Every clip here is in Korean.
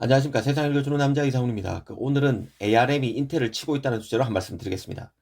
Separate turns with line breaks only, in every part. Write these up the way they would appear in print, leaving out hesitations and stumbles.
안녕하십니까. 세상을 읽어주는 남자 이상훈입니다. 오늘은 ARM이 인텔을 치고 있다는 주제로 한 말씀 드리겠습니다.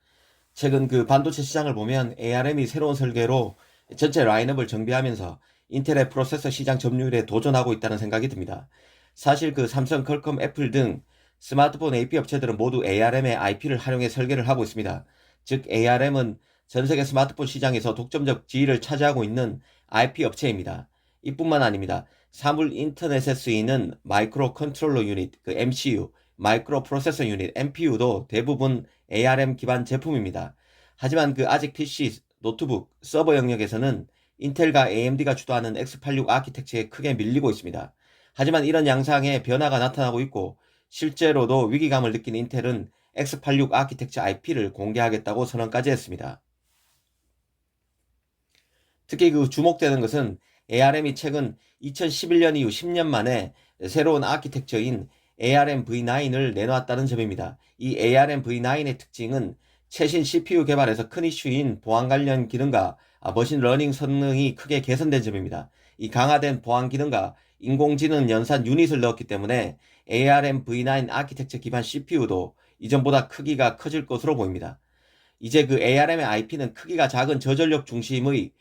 최근 반도체 시장을 보면 ARM이 새로운 설계로 전체 라인업을 정비하면서 인텔의 프로세서 시장 점유율에 도전하고 있다는 생각이 듭니다. 사실 삼성, 퀄컴, 애플 등 스마트폰 AP 업체들은 모두 ARM의 IP를 활용해 설계를 하고 있습니다. 즉 ARM은 전 세계 스마트폰 시장에서 독점적 지위를 차지하고 있는 IP 업체입니다. 이뿐만 아닙니다. 사물 인터넷에 쓰이는 마이크로 컨트롤러 유닛, MCU, 마이크로 프로세서 유닛, MPU도 대부분 ARM 기반 제품입니다. 하지만 아직 PC, 노트북, 서버 영역에서는 인텔과 AMD가 주도하는 x86 아키텍처에 크게 밀리고 있습니다. 하지만 이런 양상에 변화가 나타나고 있고 실제로도 위기감을 느낀 인텔은 x86 아키텍처 IP를 공개하겠다고 선언까지 했습니다. 특히 주목되는 것은 ARM이 최근 2011년 이후 10년 만에 새로운 아키텍처인 ARM V9을 내놓았다는 점입니다. 이 ARM V9의 특징은 최신 CPU 개발에서 큰 이슈인 보안 관련 기능과 머신러닝 성능이 크게 개선된 점입니다. 이 강화된 보안 기능과 인공지능 연산 유닛을 넣었기 때문에 ARM V9 아키텍처 기반 CPU도 이전보다 크기가 커질 것으로 보입니다. 이제 ARM의 IP는 크기가 작은 저전력 중심의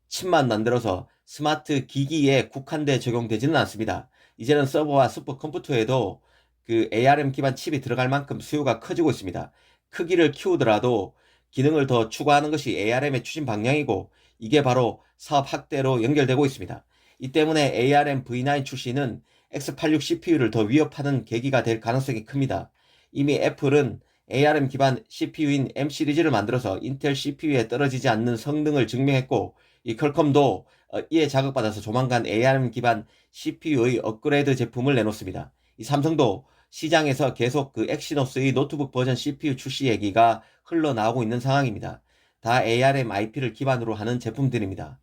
칩만 만들어서 스마트 기기에 국한돼 적용되지는 않습니다. 이제는 서버와 슈퍼컴퓨터에도 ARM 기반 칩이 들어갈 만큼 수요가 커지고 있습니다. 크기를 키우더라도 기능을 더 추가하는 것이 ARM의 추진 방향이고 이게 바로 사업 확대로 연결되고 있습니다. 이 때문에 ARM V9 출시는 x86 CPU를 더 위협하는 계기가 될 가능성이 큽니다. 이미 애플은 ARM 기반 CPU인 M 시리즈를 만들어서 인텔 CPU에 떨어지지 않는 성능을 증명했고 이 퀄컴도 이에 자극받아서 조만간 ARM 기반 CPU의 업그레이드 제품을 내놓습니다. 이 삼성도 시장에서 계속 엑시노스의 노트북 버전 CPU 출시 얘기가 흘러나오고 있는 상황입니다. 다 ARM IP를 기반으로 하는 제품들입니다.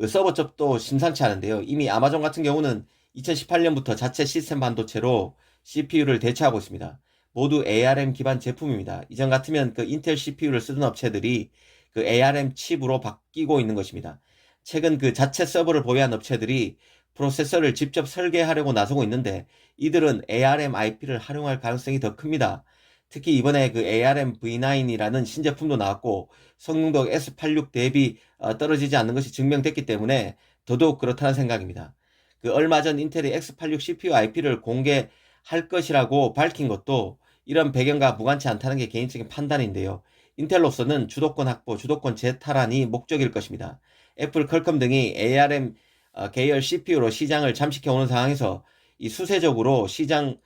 서버 쪽도 심상치 않은데요. 이미 아마존 같은 경우는 2018년부터 자체 시스템 반도체로 CPU를 대체하고 있습니다. 모두 ARM 기반 제품입니다. 이전 같으면 인텔 CPU를 쓰던 업체들이 ARM 칩으로 바뀌고 있는 것입니다. 최근 자체 서버를 보유한 업체들이 프로세서를 직접 설계하려고 나서고 있는데 이들은 ARM IP를 활용할 가능성이 더 큽니다. 특히 이번에 ARM V9이라는 신제품도 나왔고 성능도 S86 대비 떨어지지 않는 것이 증명됐기 때문에 더더욱 그렇다는 생각입니다. 얼마 전 인텔이 x86 CPU IP를 공개할 것이라고 밝힌 것도 이런 배경과 무관치 않다는 게 개인적인 판단인데요. 인텔로서는 주도권 확보, 주도권 재탈환이 목적일 것입니다. 애플, 퀄컴 등이 ARM 계열 CPU로 시장을 잠식해오는 상황에서 이 수세적으로 시장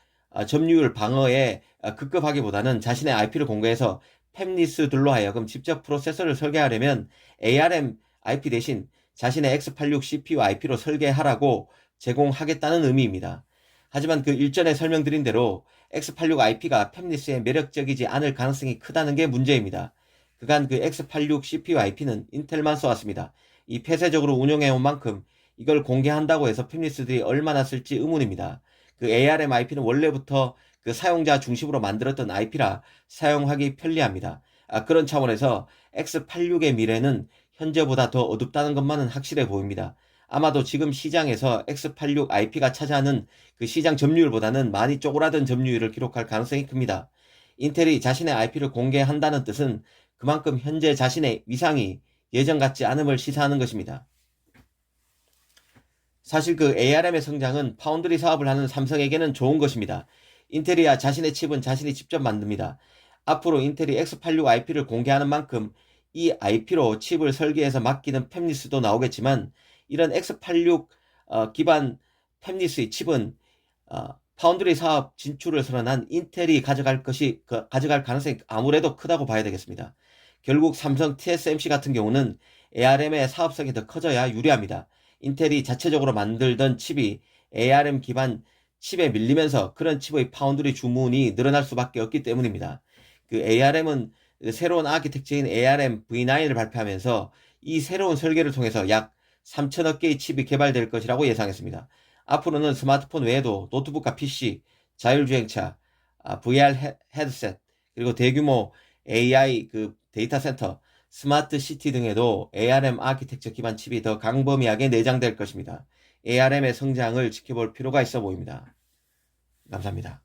점유율 방어에 급급하기보다는 자신의 IP를 공개해서 팹리스들로 하여금 직접 프로세서를 설계하려면 ARM IP 대신 자신의 x86 CPU IP로 설계하라고 제공하겠다는 의미입니다. 하지만 일전에 설명드린 대로 x86 IP가 팹리스에 매력적이지 않을 가능성이 크다는 게 문제입니다. 그간 x86 CPU IP는 인텔만 써왔습니다. 이 폐쇄적으로 운영해온 만큼 이걸 공개한다고 해서 팹리스들이 얼마나 쓸지 의문입니다. ARM IP는 원래부터 사용자 중심으로 만들었던 IP라 사용하기 편리합니다. 그런 차원에서 X86의 미래는 현재보다 더 어둡다는 것만은 확실해 보입니다. 아마도 지금 시장에서 X86 IP가 차지하는 시장 점유율보다는 많이 쪼그라든 점유율을 기록할 가능성이 큽니다. 인텔이 자신의 IP를 공개한다는 뜻은 그만큼 현재 자신의 위상이 예전 같지 않음을 시사하는 것입니다. 사실 ARM의 성장은 파운드리 사업을 하는 삼성에게는 좋은 것입니다. 인텔이야 자신의 칩은 자신이 직접 만듭니다. 앞으로 인텔이 x86 IP를 공개하는 만큼 이 IP로 칩을 설계해서 맡기는 팹리스도 나오겠지만 이런 x86 기반 팹리스의 칩은 파운드리 사업 진출을 선언한 인텔이 가져갈 가능성이 아무래도 크다고 봐야 되겠습니다. 결국 삼성 TSMC 같은 경우는 ARM의 사업성이 더 커져야 유리합니다. 인텔이 자체적으로 만들던 칩이 ARM 기반 칩에 밀리면서 그런 칩의 파운드리 주문이 늘어날 수밖에 없기 때문입니다. ARM은 새로운 아키텍처인 ARM V9을 발표하면서 이 새로운 설계를 통해서 약 3천억 개의 칩이 개발될 것이라고 예상했습니다. 앞으로는 스마트폰 외에도 노트북과 PC, 자율주행차, VR 헤드셋, 그리고 대규모 AI 데이터 센터, 스마트 시티 등에도 ARM 아키텍처 기반 칩이 더 광범위하게 내장될 것입니다. ARM의 성장을 지켜볼 필요가 있어 보입니다. 감사합니다.